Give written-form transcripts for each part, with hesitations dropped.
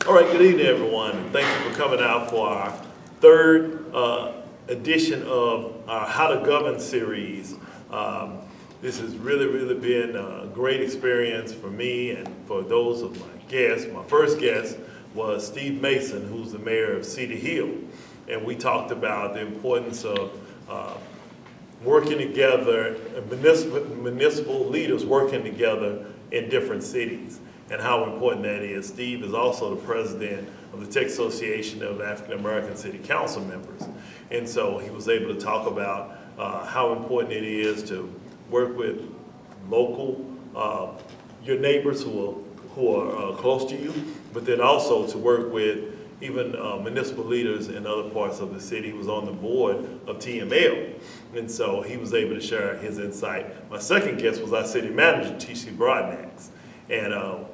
All right, good evening, everyone. And thank you for coming out for our third edition of our How to Govern series. This has really been a great experience for me and for those of my guests. My first guest was Steve Mason, who's the mayor of Cedar Hill. And we talked about the importance of working together, municipal leaders working together in different cities, and how important that is. Steve is also the president of the Texas Association of African American City Council members. And so he was able to talk about how important it is to work with local, your neighbors who are close to you, but then also to work with even municipal leaders in other parts of the city. He was on the board of TML, and so he was able to share his insight. My second guest was our city manager, TC Broadnax, and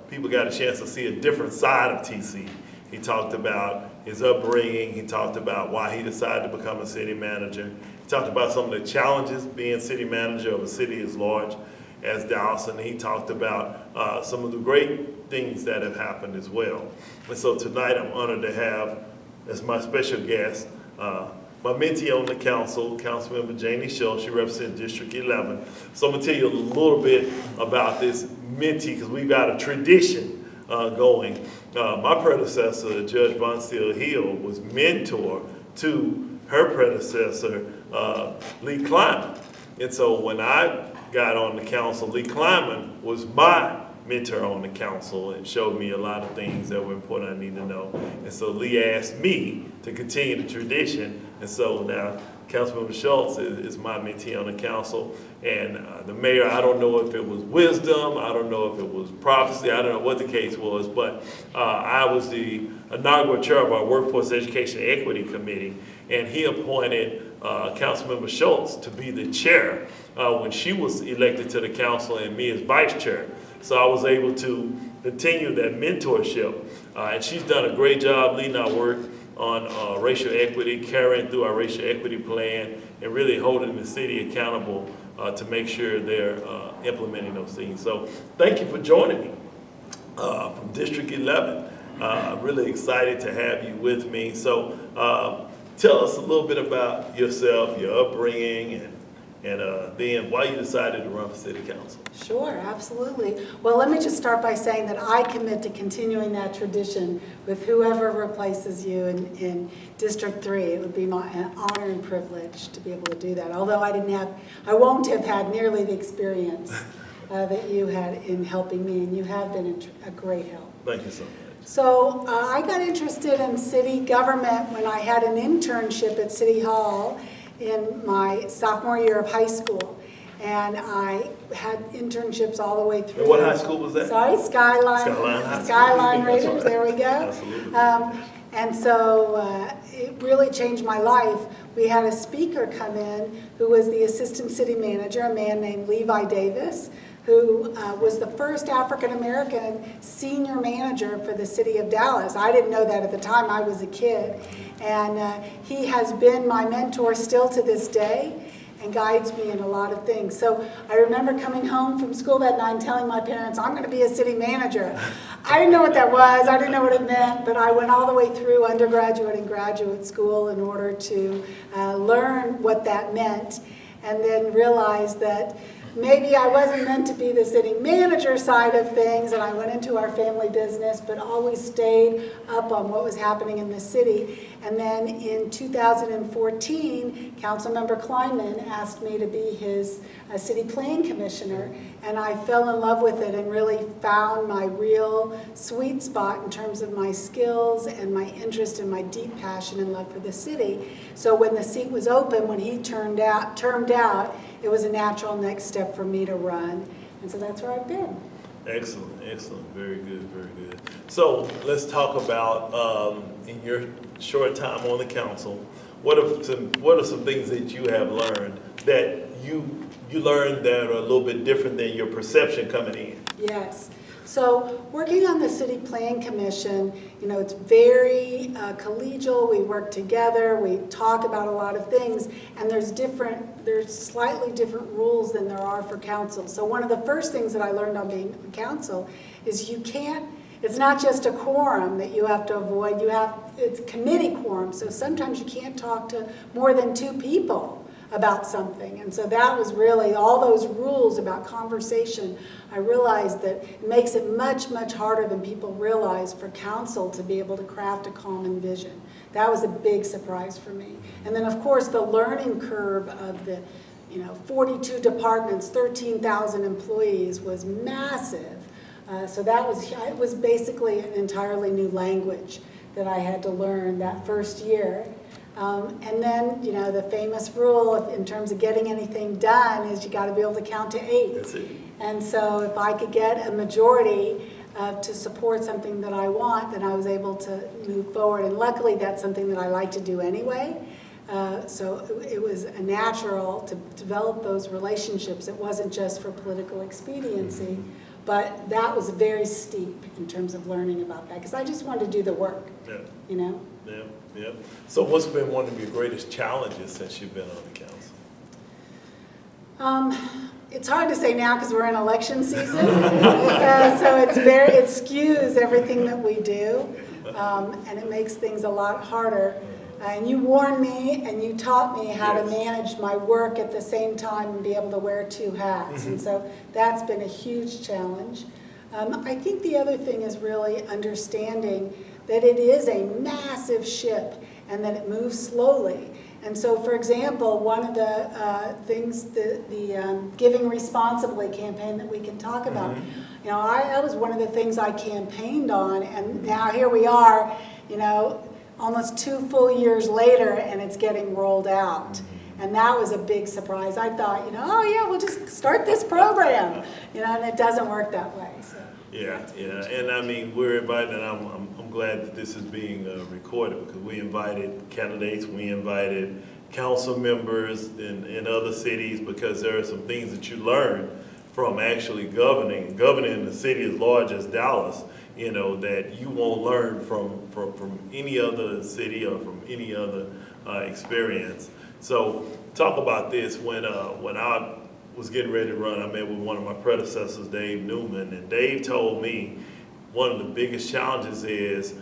people got a chance to see a different side of TC. He talked about his upbringing, he talked about why he decided to become a city manager, he talked about some of the challenges being city manager of a city as large as Dallas, and he talked about some of the great things that have happened as well. And so tonight I'm honored to have as my special guest my mentee on the council, Councilmember Janie Schultz. She represents District 11. So I'm gonna tell you a little bit about this mentee because we've got a tradition going. My predecessor, Judge Von Steele Hill, was mentor to her predecessor, Lee Kleiman. And so when I got on the council, Lee Kleiman was my mentor on the council and showed me a lot of things that were important I need to know. And so Lee asked me to continue the tradition. And so now Councilmember Schultz is my mentee on the council. And the mayor, I don't know if it was wisdom, I don't know if it was prophecy, I don't know what the case was, but I was the inaugural chair of our Workforce Education and Equity Committee, and he appointed Councilmember Schultz to be the chair when she was elected to the council and me as vice chair. So I was able to continue that mentorship, and she's done a great job leading our work on racial equity, carrying through our racial equity plan, and really holding the city accountable to make sure they're implementing those things. So thank you for joining me from District 11. I'm really excited to have you with me. So tell us a little bit about yourself, your upbringing, and then why you decided to run for city council. Sure, absolutely. Well, let me just start by saying that I commit to continuing that tradition with whoever replaces you in District 3. It would be an honor and privilege to be able to do that. Although I won't have had nearly the experience that you had in helping me, and you have been a great help. Thank you so much. So I got interested in city government when I had an internship at City Hall in my sophomore year of high school. And I had internships all the way through. And what high school was that? Sorry, Skyline Raiders, there we go. Absolutely. And so it really changed my life. We had a speaker come in who was the assistant city manager, a man named Levi Davis, who was the first African-American senior manager for the city of Dallas. I didn't know that at the time, I was a kid. And he has been my mentor still to this day and guides me in a lot of things. So I remember coming home from school that night and telling my parents, I'm gonna be a city manager. I didn't know what that was, I didn't know what it meant, but I went all the way through undergraduate and graduate school in order to learn what that meant, and then realized that maybe I wasn't meant to be the city manager side of things, and I went into our family business, but always stayed up on what was happening in the city. And then in 2014, Councilmember Kleinman asked me to be his city plan commissioner, and I fell in love with it and really found my real sweet spot in terms of my skills and my interest and my deep passion and love for the city. So when the seat was open, when he termed out, it was a natural next step for me to run, and so that's where I've been. Excellent, excellent, very good, very good. So let's talk about in your short time on the council, what are some things that you have learned that you learned that are a little bit different than your perception coming in? Yes. So working on the City Plan Commission, you know, it's very collegial. We work together, we talk about a lot of things, and there's slightly different rules than there are for council. So one of the first things that I learned on being on council is it's not just a quorum that you have to avoid, it's committee quorum, so sometimes you can't talk to more than 2 people about something. And so that was really all those rules about conversation. I realized that it makes it much, much harder than people realize for council to be able to craft a common vision. That was a big surprise for me. And then of course the learning curve of the 42 departments, 13,000 employees was massive. So it was basically an entirely new language that I had to learn that first year. And then, the famous rule in terms of getting anything done is you got to be able to count to 8. That's it. And so if I could get a majority to support something that I want, then I was able to move forward. And luckily, that's something that I like to do anyway. So it was a natural to develop those relationships. It wasn't just for political expediency, but that was very steep in terms of learning about that, because I just wanted to do the work, Yeah. Yeah. So what's been one of your greatest challenges since you've been on the council? It's hard to say now because we're in election season, so it skews everything that we do, and it makes things a lot harder. And you warned me and you taught me how to manage my work at the same time and be able to wear 2 hats, and so that's been a huge challenge. I think the other thing is really understanding that it is a massive ship and that it moves slowly. And so, for example, one of the things, the Giving Responsibly campaign that we can talk about, that was one of the things I campaigned on, and now here we are, almost 2 full years later, and it's getting rolled out. And that was a big surprise. I thought, we'll just start this program, and it doesn't work that way. So. Yeah, and I mean, we're invited, and I'm glad that this is being recorded, because we invited candidates, we invited council members in other cities, because there are some things that you learn from actually governing in a city as large as Dallas, that you won't learn from any other city or from any other experience. So talk about this. When I was getting ready to run, I met with one of my predecessors, Dave Newman, and Dave told me one of the biggest challenges is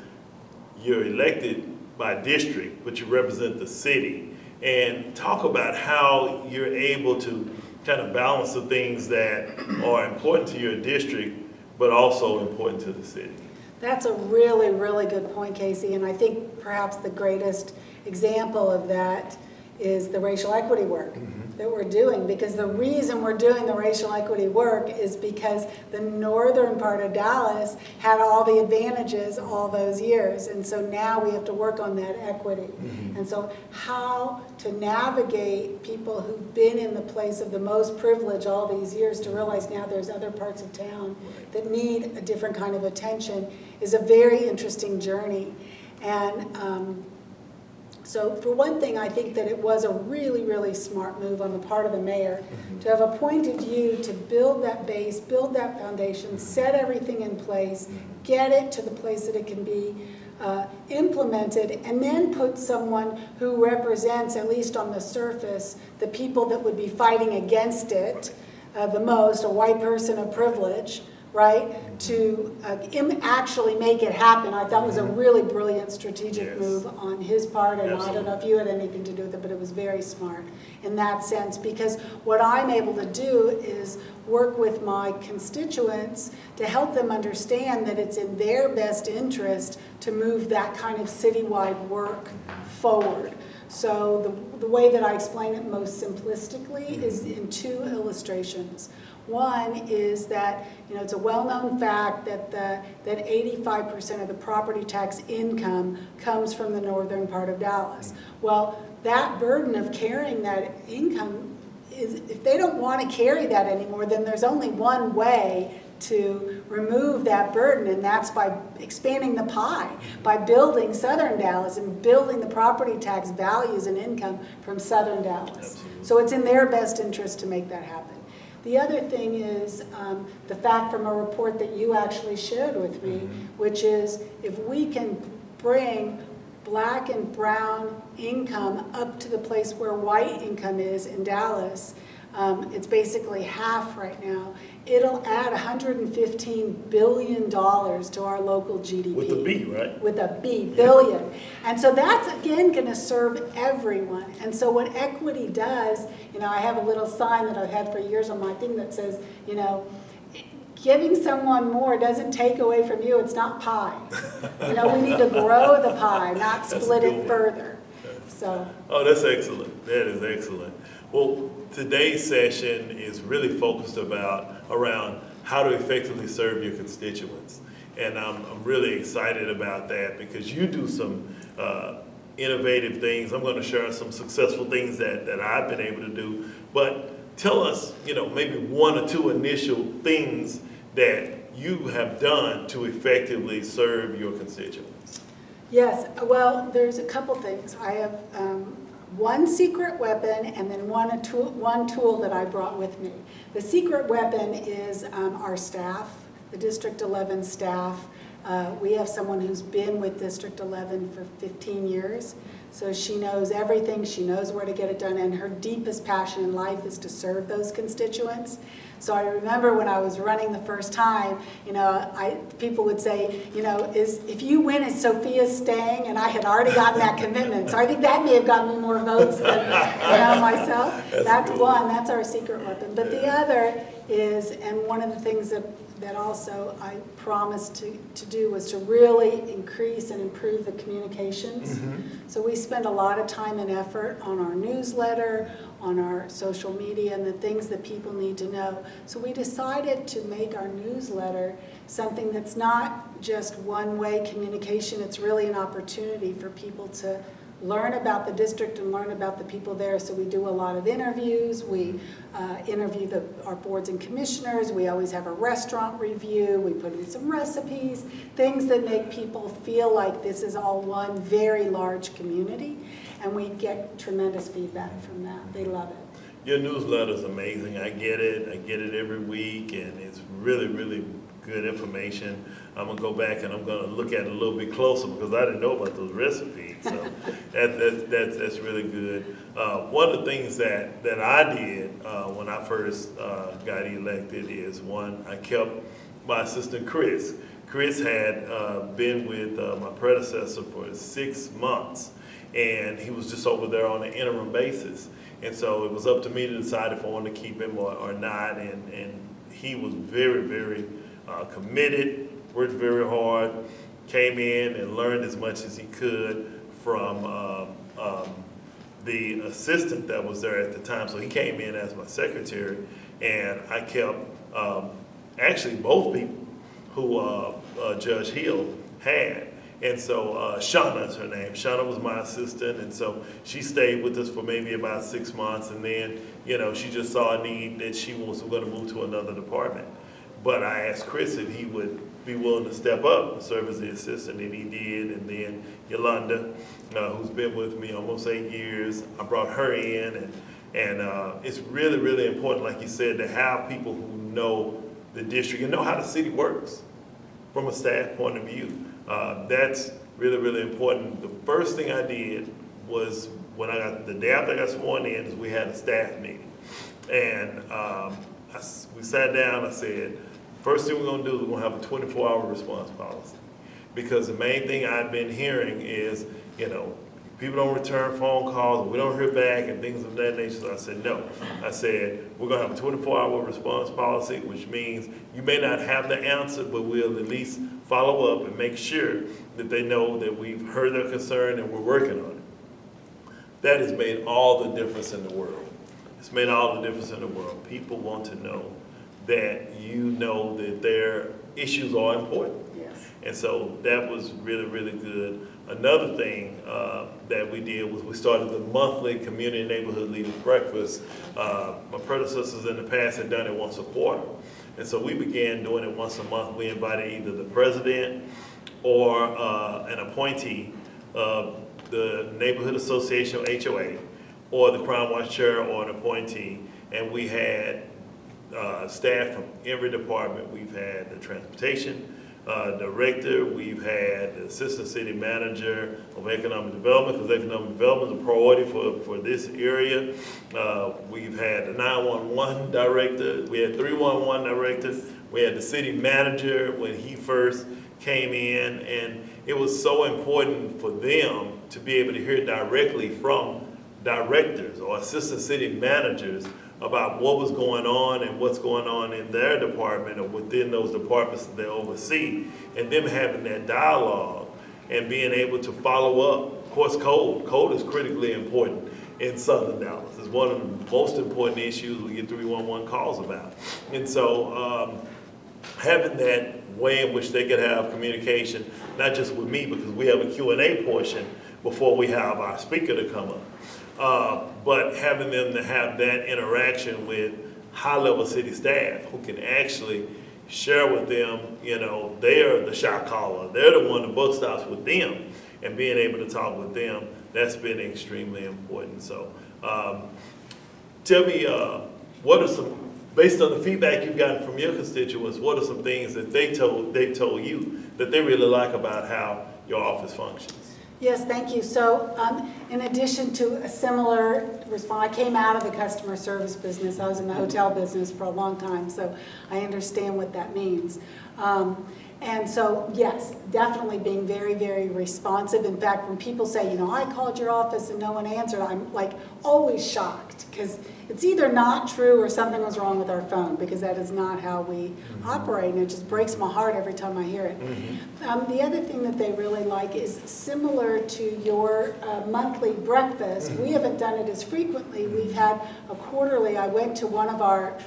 you're elected by district, but you represent the city. And talk about how you're able to kind of balance the things that are important to your district, but also important to the city. That's a really, really good point, Casey, and I think perhaps the greatest example of that is the racial equity work that we're doing, because the reason we're doing the racial equity work is because the northern part of Dallas had all the advantages all those years, and so now we have to work on that equity. And so how to navigate people who've been in the place of the most privilege all these years to realize now there's other parts of town that need a different kind of attention is a very interesting journey. And so for one thing, I think that it was a really, really smart move on the part of the mayor to have appointed you to build that base, build that foundation, set everything in place, get it to the place that it can be implemented, and then put someone who represents, at least on the surface, the people that would be fighting against it the most, a white person of privilege, right, to actually make it happen. I thought was a really brilliant strategic move on his part, and I don't know if you had anything to do with it, but it was very smart in that sense, because what I'm able to do is work with my constituents to help them understand that it's in their best interest to move that kind of citywide work forward. So the way that I explain it most simplistically is in 2 illustrations. One is that, it's a well-known fact that 85% of the property tax income comes from the northern part of Dallas. Well, that burden of carrying that income is, if they don't want to carry that anymore, then there's only one way to remove that burden, and that's by expanding the pie, by building southern Dallas and building the property tax values and income from southern Dallas. Absolutely. So it's in their best interest to make that happen. The other thing is the fact from a report that you actually shared with me, which is if we can bring black and brown income up to the place where white income is in Dallas, it's basically half right now, It'll add $115 billion to our local GDP. With a B, right? With a B, billion. And so that's, again, going to serve everyone. And so what equity does, I have a little sign that I've had for years on my thing that says, giving someone more doesn't take away from you. It's not pie. We need to grow the pie, not split it further. So. Oh, that's excellent. That is excellent. Well, today's session is really focused around how to effectively serve your constituents. And I'm really excited about that because you do some innovative things. I'm going to share some successful things that I've been able to do. But tell us, maybe one or two initial things that you have done to effectively serve your constituents. Yes, well, there's a couple things. I have one secret weapon and then one tool that I brought with me. The secret weapon is our staff, the District 11 staff. We have someone who's been with District 11 for 15 years, so she knows everything, she knows where to get it done, and her deepest passion in life is to serve those constituents. So I remember when I was running the first time, people would say, if you win, is Sophia staying? And I had already gotten that commitment. So I think that may have gotten me more votes than myself. That's cool. One, that's our secret weapon. But the other is, and one of the things that also I promised to do was to really increase and improve the communications. Mm-hmm. So we spend a lot of time and effort on our newsletter, on our social media, and the things that people need to know. So we decided to make our newsletter something that's not just one-way communication. It's really an opportunity for people to learn about the district and learn about the people there. So we do a lot of interviews. We interview our boards and commissioners. We always have a restaurant review. We put in some recipes, things that make people feel like this is all one very large community. And we get tremendous feedback from that. They love it. Your newsletter is amazing. I get it every week, and it's really, really good information. I'm gonna go back and I'm gonna look at it a little bit closer because I didn't know about those recipes. So that's really good. One of the things that I did when I first got elected is, one, I kept my assistant Chris. Chris had been with my predecessor for 6 months, and he was just over there on an interim basis. And so it was up to me to decide if I wanted to keep him or not. And he was very, very committed, worked very hard, came in and learned as much as he could from the assistant that was there at the time. So he came in as my secretary, and I kept actually both people who Judge Hill had. And so Shauna is her name. Shauna was my assistant, and so she stayed with us for maybe about 6 months, and then, she just saw a need that she was going to move to another department. But I asked Chris if he would be willing to step up and serve as the assistant, and he did. And then Yolanda, who's been with me almost 8 years, I brought her in, and it's really, really important, like you said, to have people who know the district and know how the city works from a staff point of view. That's really, really important. The first thing I did was the day after I got sworn in, is we had a staff meeting. And we sat down, I said, first thing we're gonna do is we're gonna have a 24-hour response policy. Because the main thing I've been hearing is, people don't return phone calls, we don't hear back and things of that nature. So I said, no. I said, we're gonna have a 24-hour response policy, which means you may not have the answer, but we'll at least follow up and make sure that they know that we've heard their concern and we're working on it. That has made all the difference in the world. It's made all the difference in the world. People want to know that that their issues are important. Yes. And so that was really, really good. Another thing that we did was we started the monthly community neighborhood leaders breakfast. My predecessors in the past had done it once a quarter. And so we began doing it once a month. We invited either the president or an appointee of the neighborhood association, HOA, or the Crime Watch chair or an appointee. And we had staff from every department. We've had the transportation director, we've had the assistant city manager of economic development, because economic development is a priority for this area. We've had the 911 director, we had 311 directors, we had the city manager when he first came in, and it was so important for them to be able to hear directly from directors or assistant city managers about what was going on and what's going on in their department or within those departments that they oversee, and them having that dialogue and being able to follow up. Of course, code is critically important in Southern Dallas. It's one of the most important issues we get 311 calls about. And so having that way in which they could have communication, not just with me, because we have a Q&A portion before we have our speaker to come up, but having them to have that interaction with high-level city staff who can actually share with them, you know, they're the shot caller, they're the one the buck stops with them, and being able to talk with them, that's been extremely important. So tell me, what are some, based on the feedback you've gotten from your constituents, what are some things that they've told you that they really like about how your office functions? Yes, thank you. So in addition to a similar response, I came out of the customer service business. I was in the hotel business for a long time, so I understand what that means. And so, yes, definitely being very, very responsive. In fact, when people say, you know, I called your office and no one answered, I'm like always shocked, because it's either not true or something was wrong with our phone, because that is not how we operate, and it just breaks my heart every time I hear it. The other thing that they really like is similar to your monthly breakfast. We haven't done it as frequently. We've had a quarterly. I went to one of our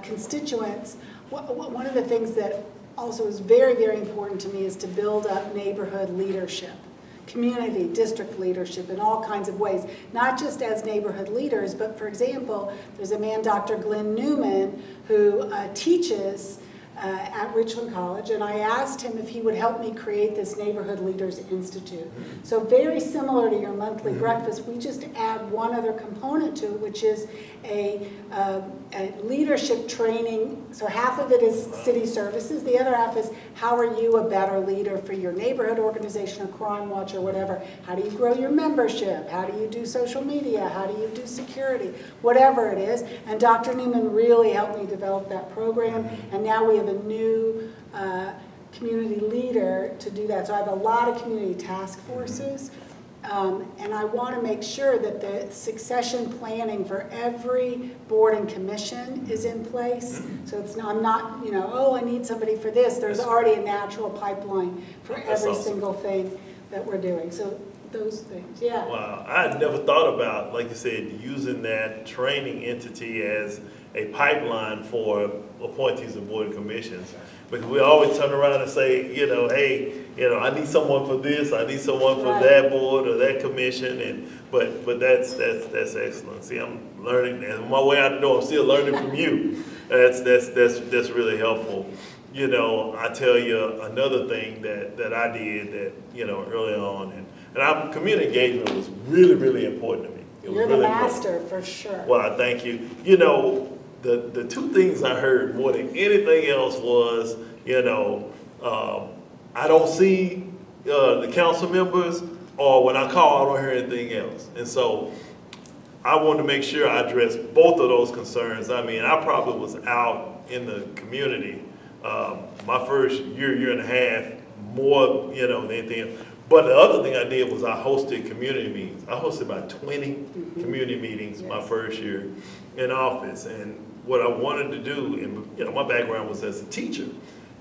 constituents. One of the things that also is very, very important to me is to build up neighborhood leadership, community, district leadership in all kinds of ways, not just as neighborhood leaders, but for example, there's a man, Dr. Glenn Newman, who teaches at Richland College, and I asked him if he would help me create this Neighborhood Leaders Institute. So very similar to your monthly breakfast, we just add one other component to it, which is a leadership training. So half of it is city services, the other half is how are you a better leader for your neighborhood organization or crime watch or whatever. How do you grow your membership? How do you do social media? How do you do security? Whatever it is. And Dr. Newman really helped me develop that program, and now we have a new community leader to do that. So I have a lot of community task forces, and I want to make sure that the succession planning for every board and commission is in place. So it's not, I'm not, you know, oh, I need somebody for this. There's already a natural pipeline for every single thing that we're doing. So those things, yeah. Wow, I had never thought about, like you said, using that training entity as a pipeline for appointees of board and commissions. Because we always turn around and say, you know, hey, you know, I need someone for this, I need someone for that board or that commission, and but that's excellent. See, I'm learning, and on my way out the door, I'm still learning from you. That's really helpful. You know, I tell you another thing that I did that, you know, early on, and community engagement was really, really important to me. You're the master for sure. Well, thank you. You know, the two things I heard more than anything else was, you know, I don't see the council members, or when I call, I don't hear anything else. And so I wanted to make sure I addressed both of those concerns. I mean, I probably was out in the community my first year and a half, more, you know, than anything else. But the other thing I did was I hosted community meetings. I hosted about 20 community meetings my first year in office. And what I wanted to do, and you know, my background was as a teacher.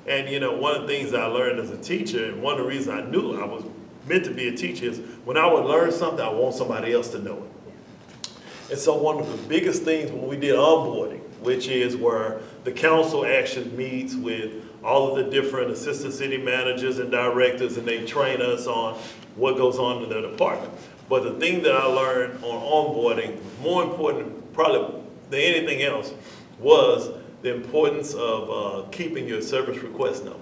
And you know, one of the things I learned as a teacher, and one of the reasons I knew I was meant to be a teacher, is when I would learn something, I want somebody else to know it. And so one of the biggest things when we did onboarding, which is where the council actually meets with all of the different assistant city managers and directors, and they train us on what goes on in their department. But the thing that I learned on onboarding, more important probably than anything else, was the importance of keeping your service request number.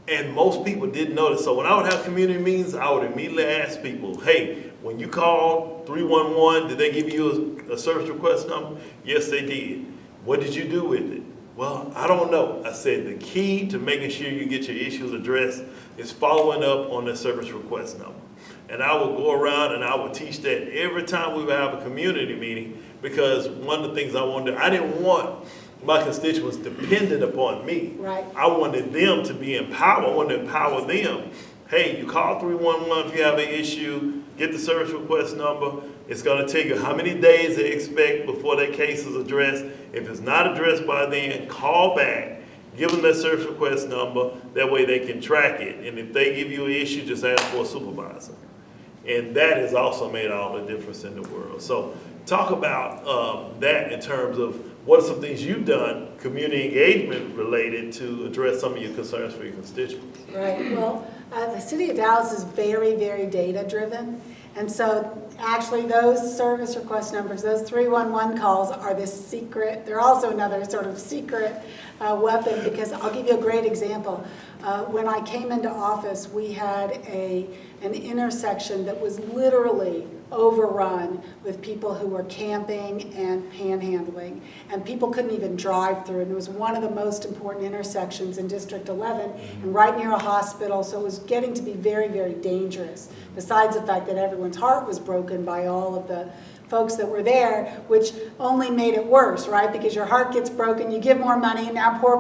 And most people didn't notice. So when I would have community meetings, I would immediately ask people, hey, when you called 311, did they give you a service request number? Yes, they did. What did you do with it? Well, I don't know. I said the key to making sure you get your issues addressed is following up on the service request number. And I will go around and I will teach that every time we would have a community meeting, because one of the things I didn't want my constituents dependent upon me. Right. I wanted them to be empowered. I wanted to empower them. Hey, you call 311 if you have an issue, get the service request number. It's going to tell you how many days they expect before that case is addressed. If it's not addressed by then, call back, give them that service request number. That way they can track it. And if they give you an issue, just ask for a supervisor. And that has also made all the difference in the world. So talk about that in terms of what are some things you've done, community engagement related, to address some of your concerns for your constituents. Right. Well, the city of Dallas is very, very data driven. And so actually those service request numbers, those 311 calls are this secret. They're also another sort of secret weapon, because I'll give you a great example. When I came into office, we had an intersection that was literally overrun with people who were camping and panhandling, and people couldn't even drive through. And it was one of the most important intersections in District 11 and right near a hospital, so it was getting to be very, very dangerous, besides the fact that everyone's heart was broken by all of the folks that were there, which only made it worse, right? Because your heart gets broken, you give more money, and now more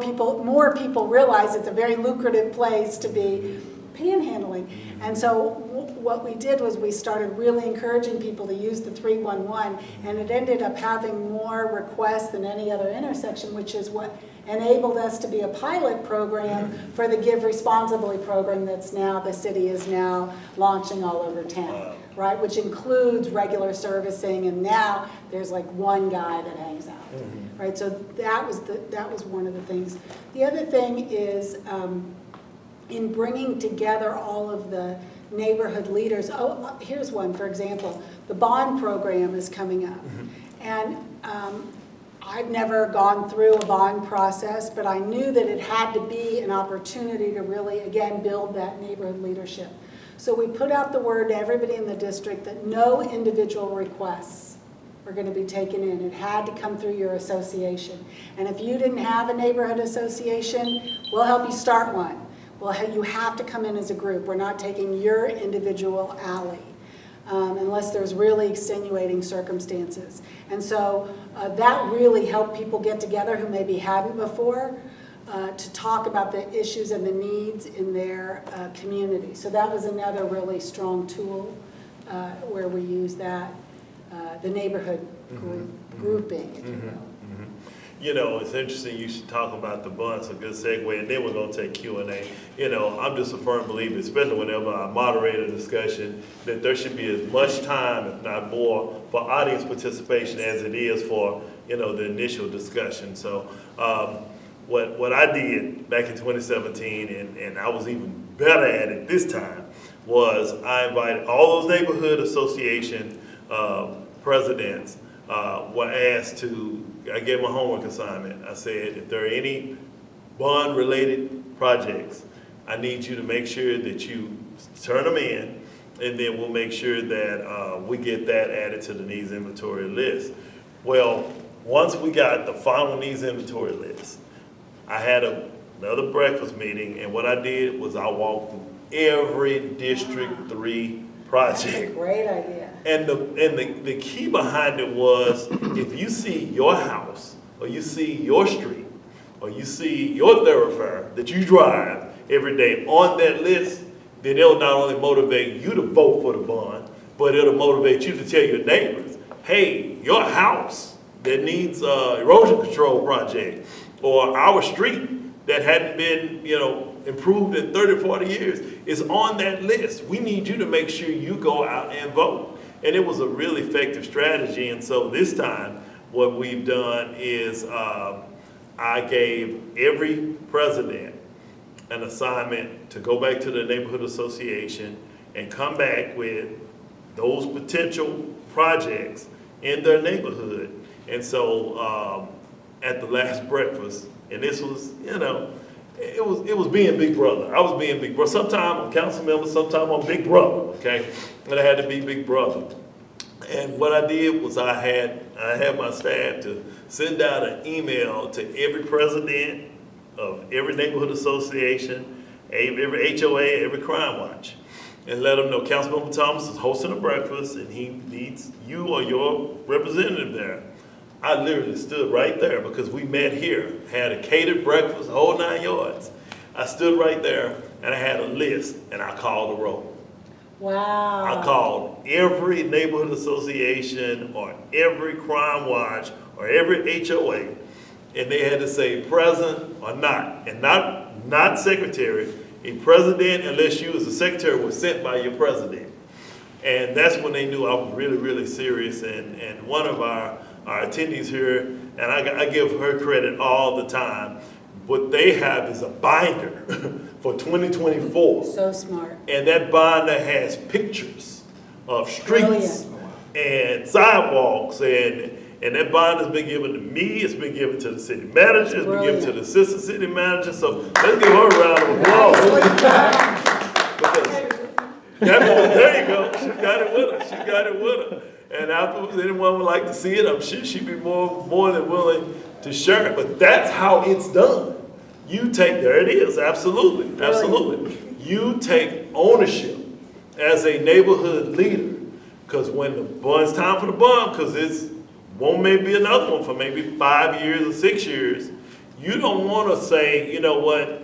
people realize it's a very lucrative place to be panhandling. And so what we did was we started really encouraging people to use the 311, and it ended up having more requests than any other intersection, which is what enabled us to be a pilot program for the Give Responsibly program that's now, the city is now launching all over town, right? Which includes regular servicing, and now there's like one guy that hangs out, right? So that was one of the things. The other thing is, in bringing together all of the neighborhood leaders. Oh, here's one, for example. The bond program is coming up. And I've never gone through a bond process, but I knew that it had to be an opportunity to really, again, build that neighborhood leadership. So we put out the word to everybody in the district that no individual requests were going to be taken in. It had to come through your association. And if you didn't have a neighborhood association, we'll help you start one. Well, you have to come in as a group. We're not taking your individual alley unless there's really extenuating circumstances. And so that really helped people get together who maybe hadn't before to talk about the issues and the needs in their community. So that was another really strong tool where we use that, the neighborhood grouping, if you will. You know, it's interesting you should talk about the bond. It's a good segue, and then we're going to take Q&A. You know, I'm just a firm believer, especially whenever I moderate a discussion, that there should be as much time, if not more, for audience participation as it is for, you know, the initial discussion. So what I did back in 2017, and I was even better at it this time, was I invited all those neighborhood association presidents were asked to, I gave them a homework assignment. I said, if there are any bond-related projects, I need you to make sure that you turn them in, and then we'll make sure that we get that added to the needs inventory list. Well, once we got the final needs inventory list, I had another breakfast meeting, and what I did was I walked through every District 3 project. That's a great idea. And the key behind it was, if you see your house, or you see your street, or you see your thoroughfare that you drive every day on that list, then it'll not only motivate you to vote for the bond, but it'll motivate you to tell your neighbors, hey, your house that needs erosion control project, or our street that hadn't been, you know, improved in 30, 40 years is on that list. We need you to make sure you go out and vote. And it was a really effective strategy. And so this time, what we've done is I gave every president an assignment to go back to the neighborhood association and come back with those potential projects in their neighborhood. And so at the last breakfast, and this was, you know, it was being Big Brother. I was being Big Brother. Sometimes I'm council member, sometimes I'm Big Brother, okay? And I had to be Big Brother. And what I did was I had my staff to send out an email to every president of every neighborhood association, every HOA, every crime watch, and let them know Councilman Thomas is hosting a breakfast and he needs you or your representative there. I literally stood right there because we met here, had a catered breakfast, whole 9 yards. I stood right there and I had a list and I called the roll. Wow. I called every neighborhood association or every crime watch or every HOA, and they had to say present or not, and not secretary. A president, unless you as a secretary was sent by your president. And that's when they knew I was really, really serious. And one of our attendees here, and I give her credit all the time, what they have is a binder for 2024. So smart. And that binder has pictures of streets Brilliant. and sidewalks, and that binder's been given to me, it's been given to the city manager, it's been given to the assistant city manager, so let's give her a round of applause. There you go, she got it with her. And afterwards, anyone would like to see it, I'm sure she'd be more than willing to share it, but that's how it's done. You take, there it is, absolutely. You take ownership as a neighborhood leader, because when it's time for the bond, because it's maybe another one for maybe 5 years or 6 years, you don't want to say, you know what,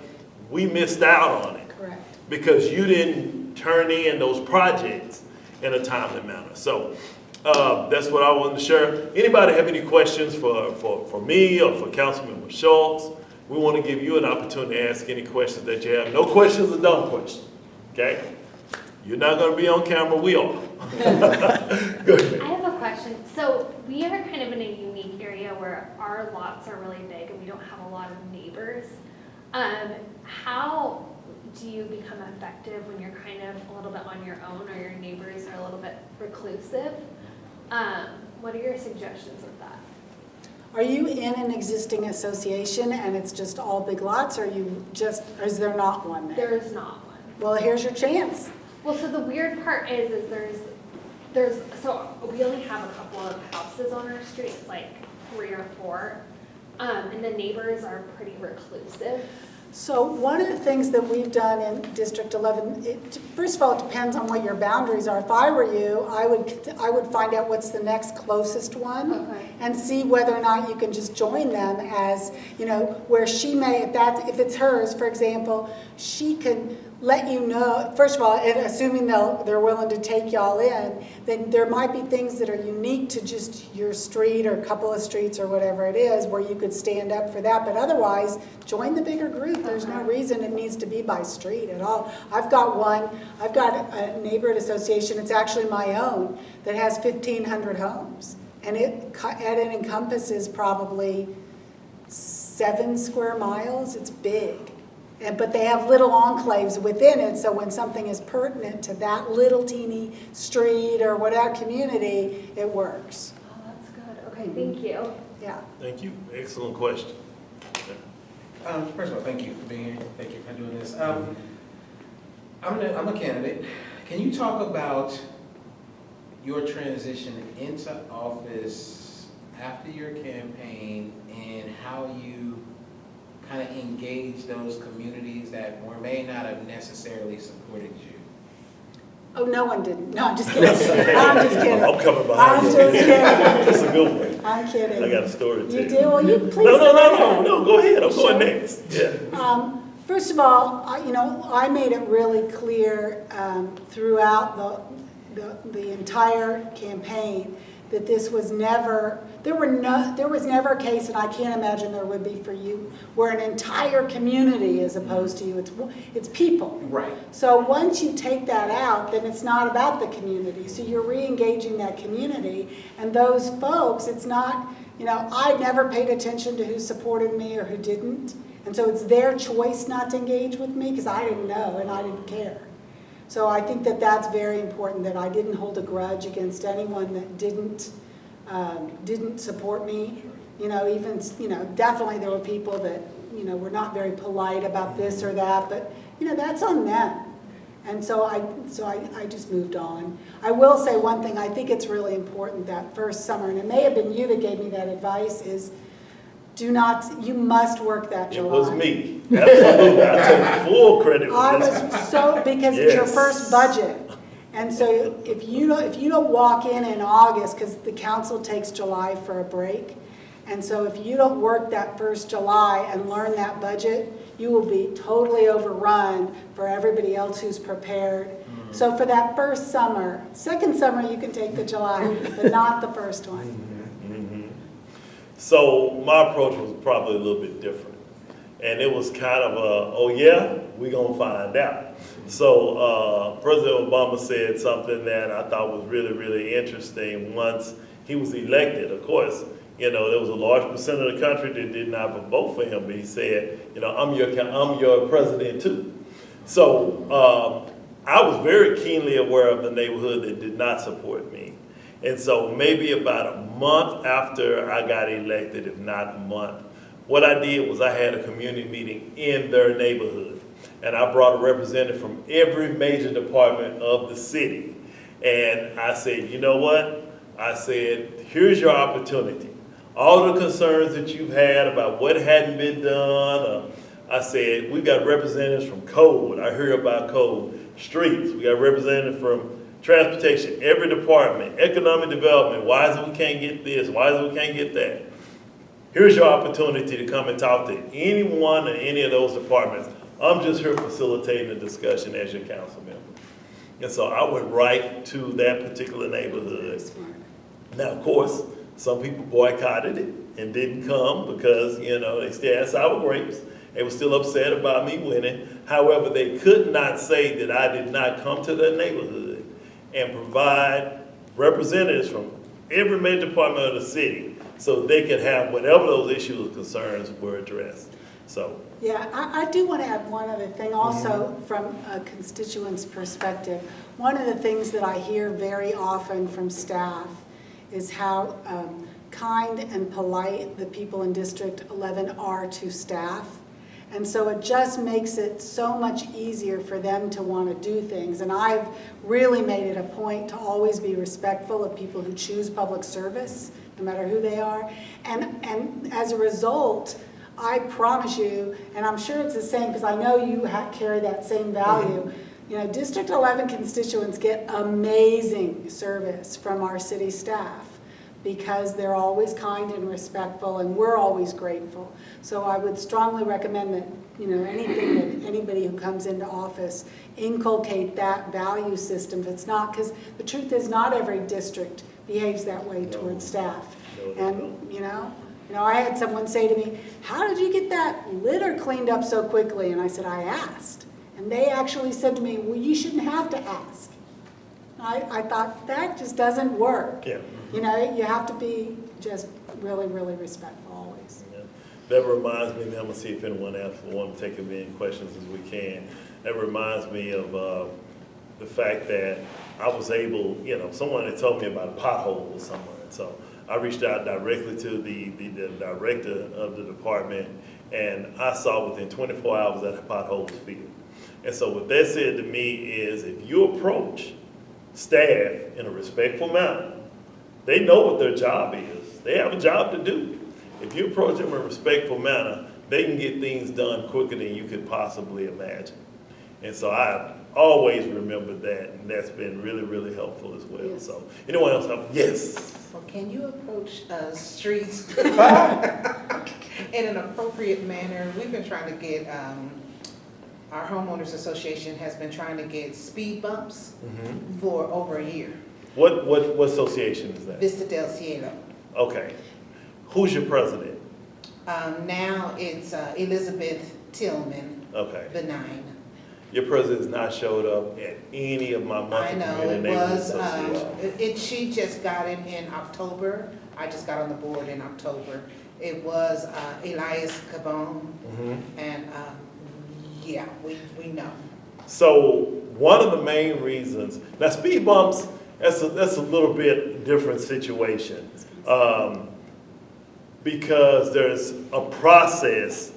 we missed out on it. Correct. Because you didn't turn in those projects in a timely manner. So that's what I wanted to share. Anybody have any questions for me or for Councilman Schultz? We want to give you an opportunity to ask any questions that you have. No questions are dumb questions, okay? You're not going to be on camera, we are. Go ahead. I have a question. So we are kind of in a unique area where our lots are really big and we don't have a lot of neighbors. How do you become effective when you're kind of a little bit on your own or your neighbors are a little bit reclusive? What are your suggestions with that? Are you in an existing association and it's just all big lots, or or is there not one there? There is not one. Well, here's your chance. Well, so the weird part is so we only have a couple of houses on our street, like 3 or 4, and the neighbors are pretty reclusive. So one of the things that we've done in District 11, first of all, it depends on what your boundaries are. If I were you, I would find out what's the next closest one, Okay. and see whether or not you can just join them as, where she may, if it's hers, for example, she can let you know, first of all, and assuming they're willing to take y'all in, then there might be things that are unique to just your street or a couple of streets or whatever it is where you could stand up for that. But otherwise, join the bigger group. There's no reason it needs to be by street at all. I've got a neighborhood association, it's actually my own, that has 1,500 homes. And it encompasses probably 7 square miles. It's big. But they have little enclaves within it, so when something is pertinent to that little teeny street or whatever community, it works. Oh, that's good. Okay, thank you. Yeah. Thank you. Excellent question. First of all, thank you for being here. Thank you for doing this. I'm a candidate. Can you talk about your transition into office after your campaign and how you kind of engage those communities that may not have necessarily supported you? Oh, no one didn't. No, I'm just kidding. I'm just kidding. I'm coming behind you. I'm just kidding. That's a good one. I'm kidding. I got a story too. You do? Well, you please. No, go ahead. I'm Sure. going next. Yeah. First of all, I made it really clear throughout the entire campaign that this was never, there was never a case, and I can't imagine there would be for you, where an entire community is opposed to you. It's people. Right. So once you take that out, then it's not about the community. So you're re-engaging that community, and those folks, it's not, I never paid attention to who supported me or who didn't. And so it's their choice not to engage with me because I didn't know and I didn't care. So I think that that's very important, that I didn't hold a grudge against anyone that didn't support me. Definitely there were people that, were not very polite about this or that, but, that's on them. And so I just moved on. I will say one thing, I think it's really important that first summer, and it may have been you that gave me that advice, is you must work that It July. was me. Absolutely. I take full credit I for this. was so, because it's your Yes. first budget. And so if you don't walk in August, because the council takes July for a break, and so if you don't work that first July and learn that budget, you will be totally overrun for everybody else who's prepared. So for that first summer, second summer you can take the July, but not the first one. So my approach was probably a little bit different. And it was kind of oh yeah, we're gonna find out. So President Obama said something that I thought was really, really interesting once he was elected. Of course, there was a large percent of the country that did not vote for him, but he said, I'm your president too. So I was very keenly aware of the neighborhood that did not support me. And so maybe about a month after I got elected, if not a month, what I did was I had a community meeting in their neighborhood. And I brought a representative from every major department of the city. And I said, you know what? I said, here's your opportunity. All the concerns that you've had about what hadn't been done, I said, we've got representatives from code. I hear about code. Streets, we got representatives from transportation, every department, economic development. Why is it we can't get this? Why is it we can't get that? Here's your opportunity to come and talk to anyone in any of those departments. I'm just here facilitating the discussion as your council member. And so I went right to that particular neighborhood. Now, of course, some people boycotted it and didn't come because, they still had sour grapes. They were still upset about me winning. However, they could not say that I did not come to their neighborhood and provide representatives from every major department of the city so they could have whatever those issues or concerns were addressed. So. Yeah, I do want to add one other thing also from a constituent's perspective. One of the things that I hear very often from staff is how kind and polite the people in District 11 are to staff. And so it just makes it so much easier for them to want to do things. And I've really made it a point to always be respectful of people who choose public service, no matter who they are. And as a result, I promise you, and I'm sure it's the same because I know you carry that same value, District 11 constituents get amazing service from our city staff because they're always kind and respectful, and we're always grateful. So I would strongly recommend that, anything that anybody who comes into office inculcate that value system. If it's not, because the truth is not every district behaves that way towards staff. And, I had someone say to me, how did you get that litter cleaned up so quickly? And I said, I asked. And they actually said to me, well, you shouldn't have to ask. I thought, that just doesn't work. Yeah. You have to be just really, really respectful always. Yeah. That reminds me, I'm going to see if anyone else will want to take as many questions as we can. That reminds me of the fact that I was able, someone had told me about a pothole somewhere. So I reached out directly to the director of the department, and I saw within 24 hours that the pothole was filled. And so what that said to me is if you approach staff in a respectful manner, they know what their job is. They have a job to do. If you approach them in a respectful manner, they can get things done quicker than you could possibly imagine. And so I always remembered that, and that's been really, really helpful as well. Yes. So anyone else have? Yes. Well, can you approach streets in an appropriate manner? We've been trying to get, our homeowners association has been trying to get speed bumps for over a year. What association is that? Vista del Cielo. Okay. Who's your president? Now it's Elizabeth Tillman, Okay. benign. Your president has not showed up at any of my I monthly know, community it neighborhood was, associations. she just got it in October. I just got on the board in October. It was Elias Cabon, and yeah, we know. So one of the main reasons, now speed bumps, that's a little bit different situation. Because there's a process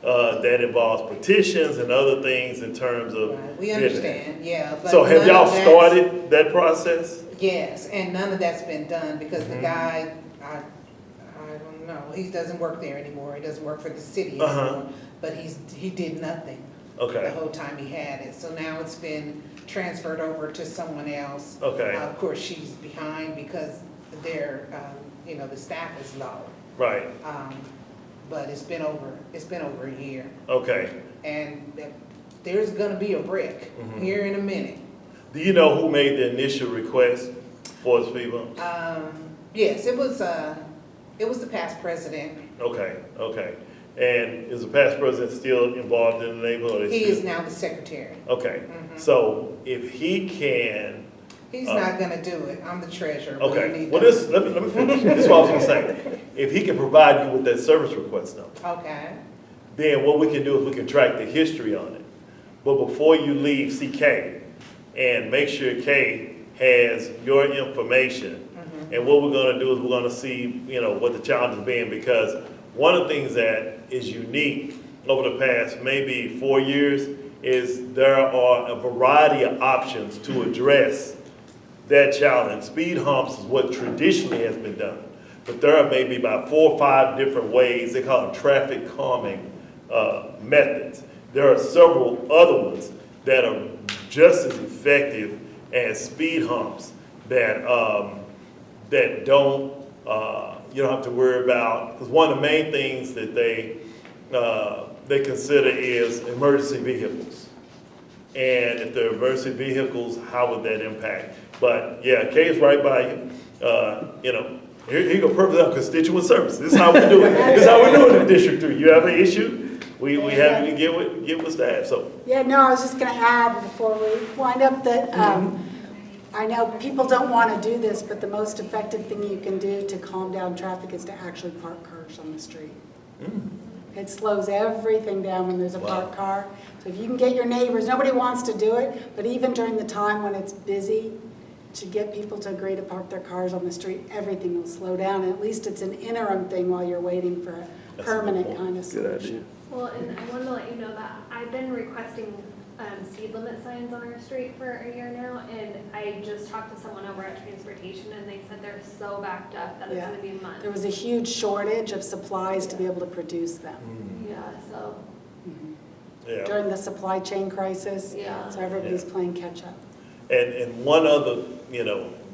that involves petitions and other things in terms of. Right, we understand, yeah, but. So have none y'all of that's- started that process? Yes, and none of that's been done because the guy, I don't know, he doesn't work there anymore. He doesn't work for the city anymore. But he did nothing the Okay, whole time he had it. So now it's been transferred over to someone else. okay, Of course, she's behind because their, the staff is low. right, But it's been over a year. okay. And there's gonna be a break here in a minute. Do you know who made the initial request for the speed bumps? Yes, it was the past president. Okay, okay. And is the past president still involved in the neighborhood? He is now the secretary. Okay, so if he can, He's not gonna do it. I'm the treasurer. but he okay, need well, to- let me finish. This is what I was gonna say. If he can provide you with that service request number, Okay, then what we can do is we can track the history on it. But before you leave, see Kay, and make sure Kay has your information. And what we're gonna do is we're gonna see, what the challenge is being, because one of the things that is unique over the past maybe 4 years is there are a variety of options to address that challenge. Speed humps is what traditionally has been done, but there are maybe about 4 or 5 different ways, they call them traffic calming methods. There are several other ones that are just as effective as speed humps that don't, you don't have to worry about, because one of the main things that they consider is emergency vehicles. And if they're emergency vehicles, how would that impact? But yeah, Kay's right by you. Here you go, perfect on constituent service. This is how we do it. This is how we do it in District 3. You have an issue, we have you get with staff, so. Yeah, no, I was just gonna add before we wind up that, I know people don't wanna do this, but the most effective thing you can do to calm down traffic is to actually park cars on the street. It slows everything down when there's a parked car. So if you can get your neighbors, nobody wants to do it, but even during the time when it's busy, to get people to agree to park their cars on the street, everything will slow down. And at least it's an interim thing while you're waiting for a permanent kind of solution. Well, and I wanted to let you know that I've been requesting speed limit signs on our street for a year now, and I just talked to someone over at Transportation, and they said they're so backed up that it's Yeah. gonna be months. There was a huge shortage of supplies to be able to produce them Yeah, so, Yeah. during the supply chain crisis. Yeah. So everybody's playing catch up. And one other,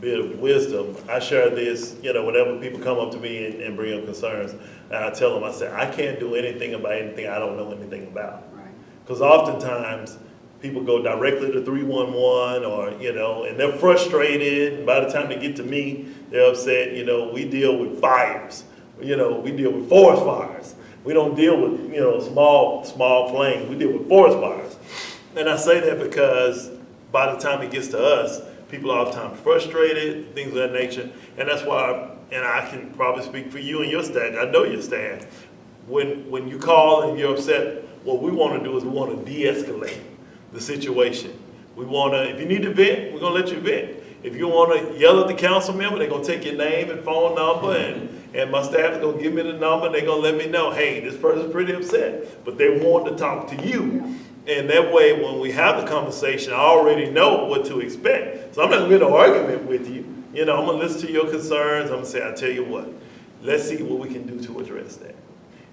bit of wisdom, I share this, whenever people come up to me and bring up concerns, and I tell them, I say, I can't do anything about anything I don't know anything about. Right. Because oftentimes, people go directly to 311 or, and they're frustrated, and by the time they get to me, they're upset. We deal with fires, we deal with forest fires. We don't deal with, small flames, we deal with forest fires. And I say that because by the time it gets to us, people are oftentimes frustrated, things of that nature. And that's why, and I can probably speak for you and your staff, I know your staff. When you call and you're upset, what we want to do is we want to de-escalate the situation. We want to, if you need to vent, we're going to let you vent. If you want to yell at the council member, they're going to take your name and phone number, and my staff is going to give me the number, and they're going to let me know, hey, this person's pretty upset, but they want to talk to you. And that way, when we have the conversation, I already know what to expect. So I'm not going to get an argument with you. I'm going to listen to your concerns. I'm going to say, I tell you what, let's see what we can do to address that.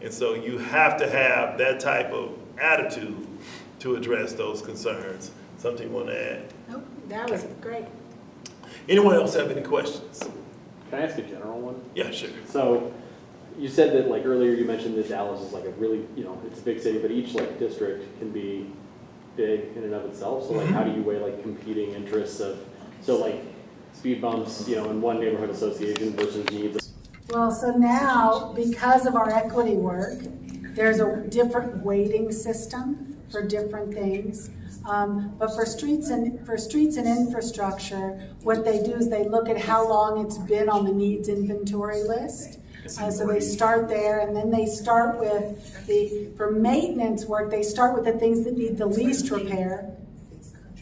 And so you have to have that type of attitude to address those concerns. Something you want to add? Nope, that was great. Anyone else have any questions? Can I ask a general one? Yeah, sure. So you said that earlier you mentioned that Dallas is a really, it's a big city, but each district can be big in and of itself. So how do you weigh competing interests of, speed bumps, in one neighborhood association versus needs? Well, so now, because of our equity work, there's a different weighting system for different things. But for streets and infrastructure, what they do is they look at how long it's been on the needs inventory list. So they start there, and then they start with for maintenance work, they start with the things that need the least repair.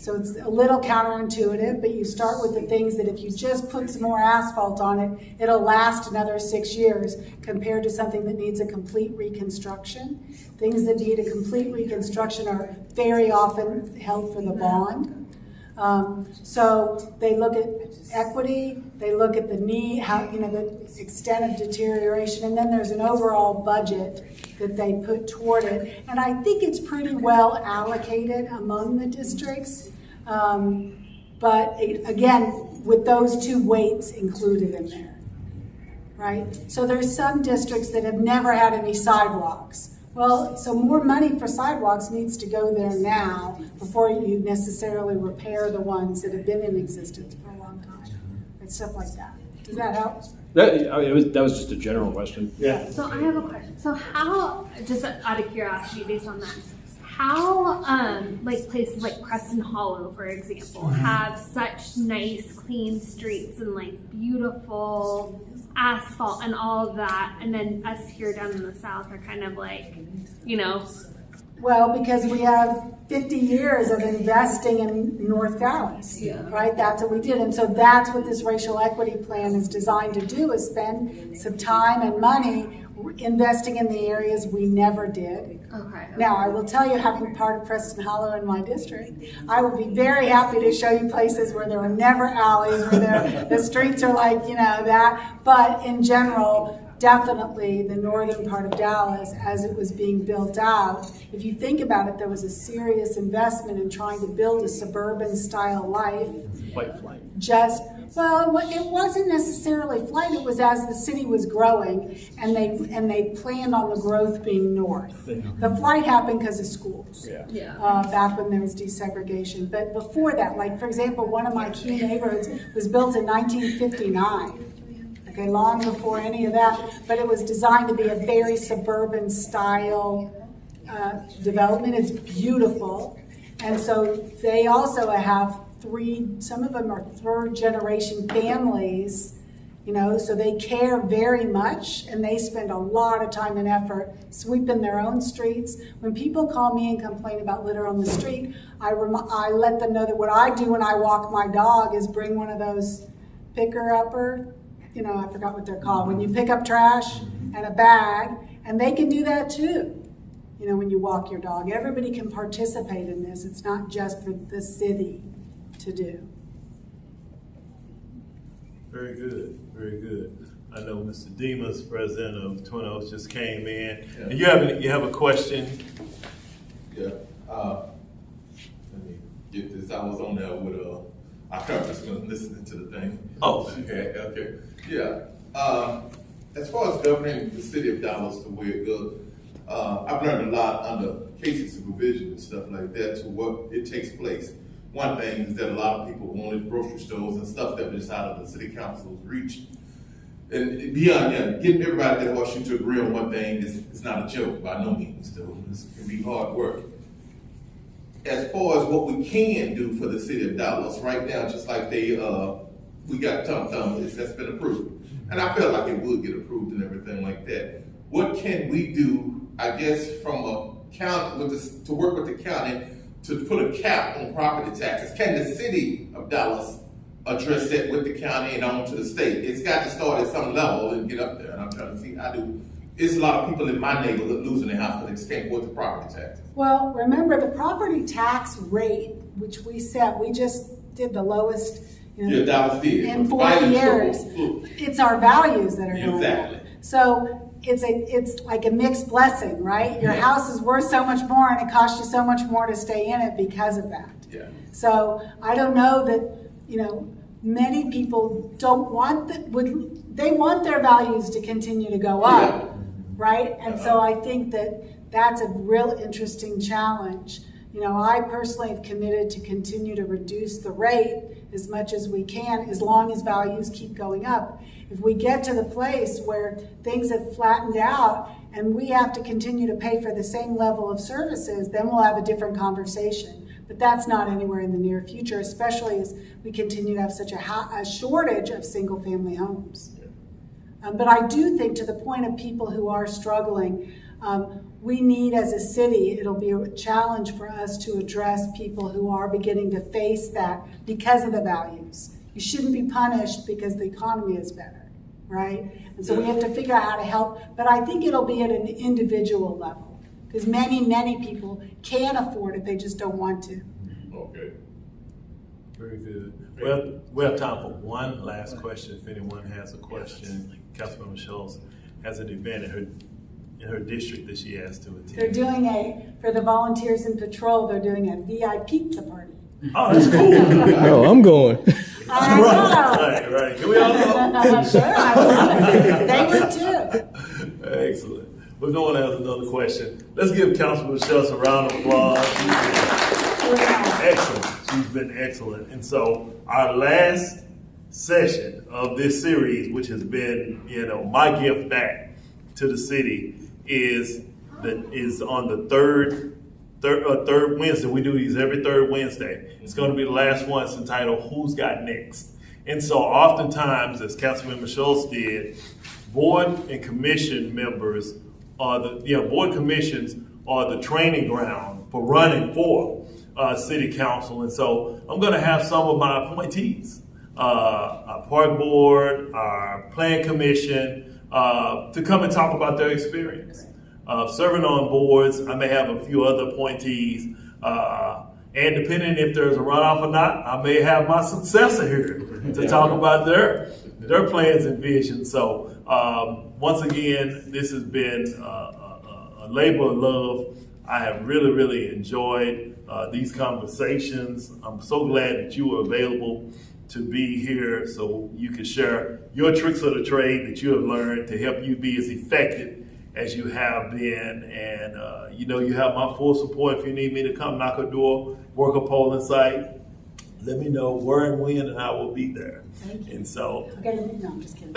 So it's a little counterintuitive, but you start with the things that if you just put some more asphalt on it, it'll last another 6 years compared to something that needs a complete reconstruction. Things that need a complete reconstruction are very often held for the bond. So they look at equity, they look at the need, how, the extent of deterioration, and then there's an overall budget that they put toward it. And I think it's pretty well allocated among the districts. But again, with those two weights included in there, right? So there's some districts that have never had any sidewalks. Well, so more money for sidewalks needs to go there now before you necessarily repair the ones that have been in existence for a long time and stuff like that. Does that help? That was just a general question. Yeah. So I have a question. So how, just out of curiosity, based on that, how like places like Preston Hollow, for example, have such nice, clean streets and like beautiful asphalt and all of that, and then us here down in the south are kind of like, Well, because we have 50 years of investing in North Dallas, right? That's what we did. And so that's what this racial equity plan is designed to do, is spend some time and money investing in the areas we never did. Okay. Now, I will tell you, having part of Preston Hollow in my district, I would be very happy to show you places where there are never alleys, where the streets are like, that. But in general, definitely the northern part of Dallas, as it was being built out, if you think about it, there was a serious investment in trying to build a suburban style life. White flight. It wasn't necessarily flight. It was as the city was growing, and they planned on the growth being north. The flight happened because of schools. Back when there was desegregation. But before that, like for example, one of my key neighborhoods was built in 1959. Okay, long before any of that, but it was designed to be a very suburban style development. It's beautiful, and so they also have some of them are third generation families, so they care very much, and they spend a lot of time and effort sweeping their own streets. When people call me and complain about litter on the street, I let them know that what I do when I walk my dog is bring one of those picker-upper, I forgot what they're called, when you pick up trash and a bag, and they can do that too, when you walk your dog. Everybody can participate in this. It's not just for the city to do. Very good, very good. I know Mr. Demas, president of Twin Oaks, just came in. Yeah. And you have a question? Yeah, let me get this. I was on there with, I was listening to the thing. Oh. Okay. Yeah. As far as governing the city of Dallas the way it goes, I've learned a lot under case supervision and stuff like that to what it takes place. One thing is that a lot of people wanted grocery stores and stuff that was out of the city council's reach. And beyond, getting everybody that wants you to agree on one thing is not a joke by no means, though. This can be hard work. As far as what we can do for the city of Dallas, right now, just like we got Tum that's been approved. And I feel like it would get approved and everything like that. What can we do, I guess, from a county, to work with the county to put a cap on property taxes? Can the city of Dallas address that with the county and on to the state? It's got to start at some level and get up there. And I'm trying to see how it's a lot of people in my neighborhood losing their house because they can't afford the property taxes. Well, remember the property tax rate, which we set, we just did the lowest Dallas did. in 40 years. It's our values that are going Exactly. up. So it's like a mixed blessing, right? Your house is worth so much more, and it costs you so much more to stay in it because of that. Yeah. So I don't know that, many people don't want they want their values to continue to go up, right? And so I think that's a real interesting challenge. I personally have committed to continue to reduce the rate as much as we can, as long as values keep going up. If we get to the place where things have flattened out and we have to continue to pay for the same level of services, then we'll have a different conversation. But that's not anywhere in the near future, especially as we continue to have such a shortage of single-family homes. But I do think, to the point of people who are struggling, We need, as a city, it'll be a challenge for us to address people who are beginning to face that because of the values. You shouldn't be punished because the economy is better, right? And so we have to figure out how to help, but I think it'll be at an individual level, because many people can afford it, they just don't want to. Okay. Very good. Well, we have time for one last question. If anyone has a question, Councilmember Schultz has an event in her district that she has to attend. They're doing for the volunteers in patrol, they're doing a VIP pizza party. Oh, that's cool. Oh, I'm going. I know. Right. Can we all go? Sure, I love it. They would too. Excellent. We're going to have another question. Let's give Councilman Schultz a round of applause. She's been excellent. She's been excellent. And so our last session of this series, which has been, my gift back to the city, is on the third Wednesday. We do these every third Wednesday. It's going to be the last one. It's entitled "Who's Got Next?" And so oftentimes, as Councilmember Schultz did, board and commission members are board commissions are the training ground for running for city council. And so I'm going to have some of my appointees, our park board, our plan commission, to come and talk about their experience. Serving on boards, I may have a few other appointees, and depending if there's a runoff or not, I may have my successor here to talk about their plans and visions. So once again, this has been a labor of love. I have really enjoyed these conversations. I'm so glad that you were available to be here so you can share your tricks of the trade that you have learned to help you be as effective as you have been. And you have my full support. If you need me to come knock a door, work a polling site, let me know where and when, and I will be there. Thank you. And so, No, I'm just kidding.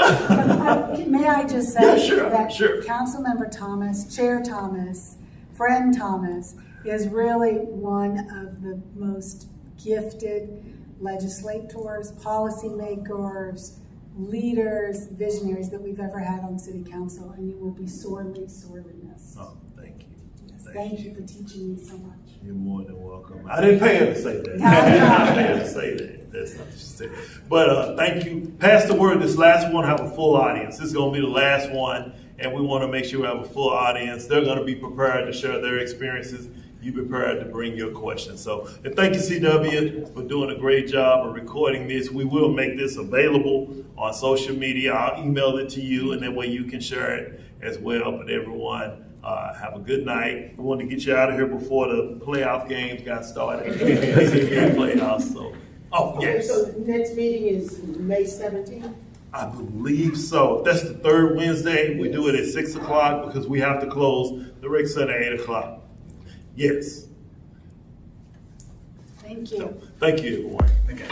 May I just say that Councilmember Thomas, Chair Thomas, Friend Thomas is really one of the most gifted legislators, policymakers, leaders, visionaries that we've ever had on City Council, and you will be sorely missed. oh, thank you. Yes, thank you for teaching me so much. You're more than welcome. I didn't pay her to say that. No, no. I didn't pay her to say that. That's not what she said. But thank you. Pass the word. This last one have a full audience. This is going to be the last one, and we want to make sure we have a full audience. They're going to be prepared to share their experiences. You be prepared to bring your questions. So, and thank you, CW, for doing a great job of recording this. We will make this available on social media. I'll email it to you, and that way you can share it as well. But everyone, have a good night. We want to get you out of here before the playoff games got started. Playoffs. So, yes. So the next meeting is May 17th? I believe so. If that's the third Wednesday, we do it at 6 o'clock because we have to close the rec center at 8 o'clock. Yes. Thank you. Thank you, everyone. Okay.